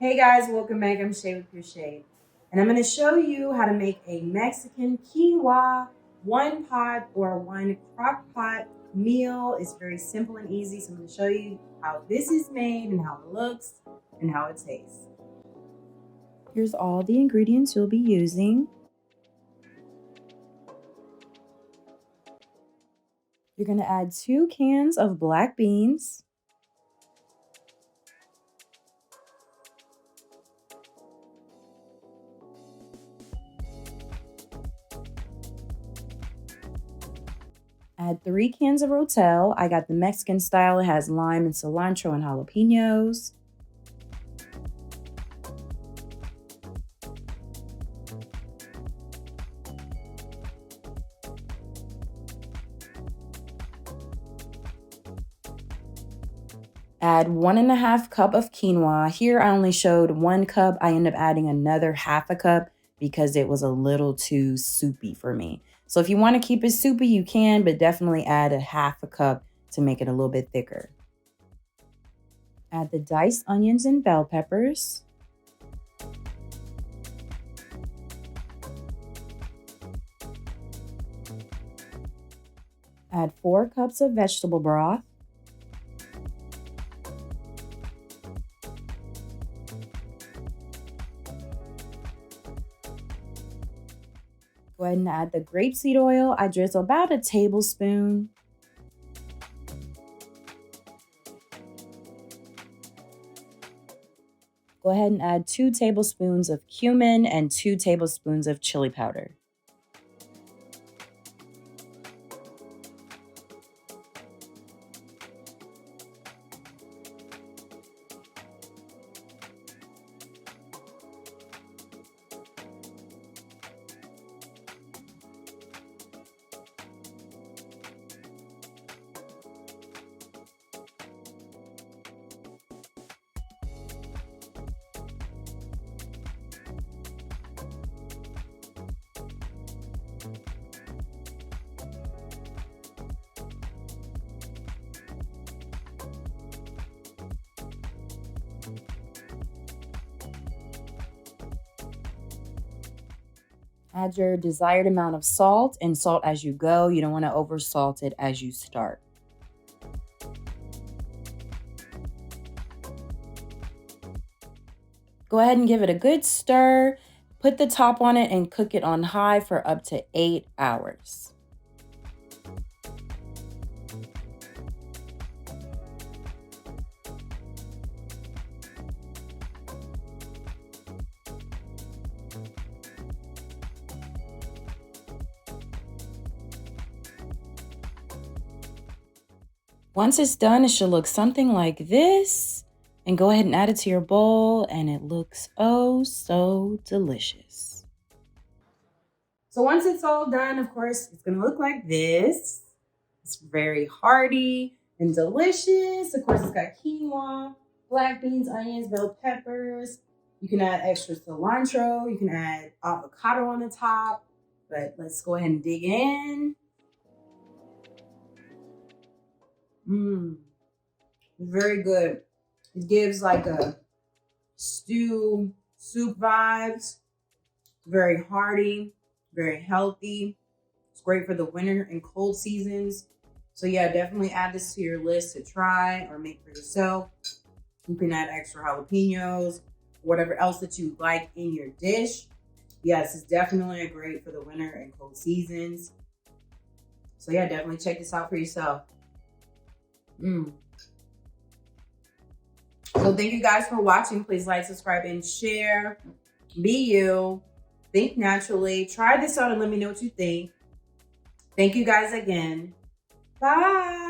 Hey guys, welcome back. I'm Shadee with your Shade. And I'm going to show you how to make a Mexican quinoa one pot or one crock pot meal. It's very simple and easy. So I'm going to show you how this is made and how it looks and how it tastes. Here's all the ingredients you'll be using. You're going to add 2 cans of black beans. Add 3 cans of rotel. I got the Mexican style. It has lime and cilantro and jalapenos. Add 1.5 cup of quinoa. Here I only showed 1 cup. I ended up adding another 1/2 cup because it was a little too soupy for me. So if you want to keep it soupy, you can, but definitely add a 1/2 cup to make it a little bit thicker. Add the diced onions and bell peppers. Add 4 cups of vegetable broth. Go ahead and add the grapeseed oil. I drizzle about a tablespoon. Go ahead and add 2 tablespoons of cumin and 2 tablespoons of chili powder. Add your desired amount of salt and salt as you go. You don't want to oversalt it as you start. Go ahead and give it a good stir. Put the top on it and cook it on high for up to 8 hours. Once it's done, it should look something like this. And go ahead and add it to your bowl, and it looks oh so delicious. So once it's all done, of course, it's gonna look like this. It's very hearty and delicious. Of course, it's got quinoa, black beans, onions, bell peppers. You can add extra cilantro. You can add avocado on the top. But let's go ahead and dig in. Very good. It gives like a stew, soup vibes. Very hearty, very healthy. It's great for the winter and cold seasons. So yeah, definitely add this to your list to try or make for yourself. You can add extra jalapenos, whatever else that you like in your dish. Yes, it's definitely great for the winter and cold seasons. So yeah, definitely check this out for yourself. So thank you guys for watching. Please like, subscribe, and share. Be you. Think naturally. Try this out and let me know what you think. Thank you guys again. Bye.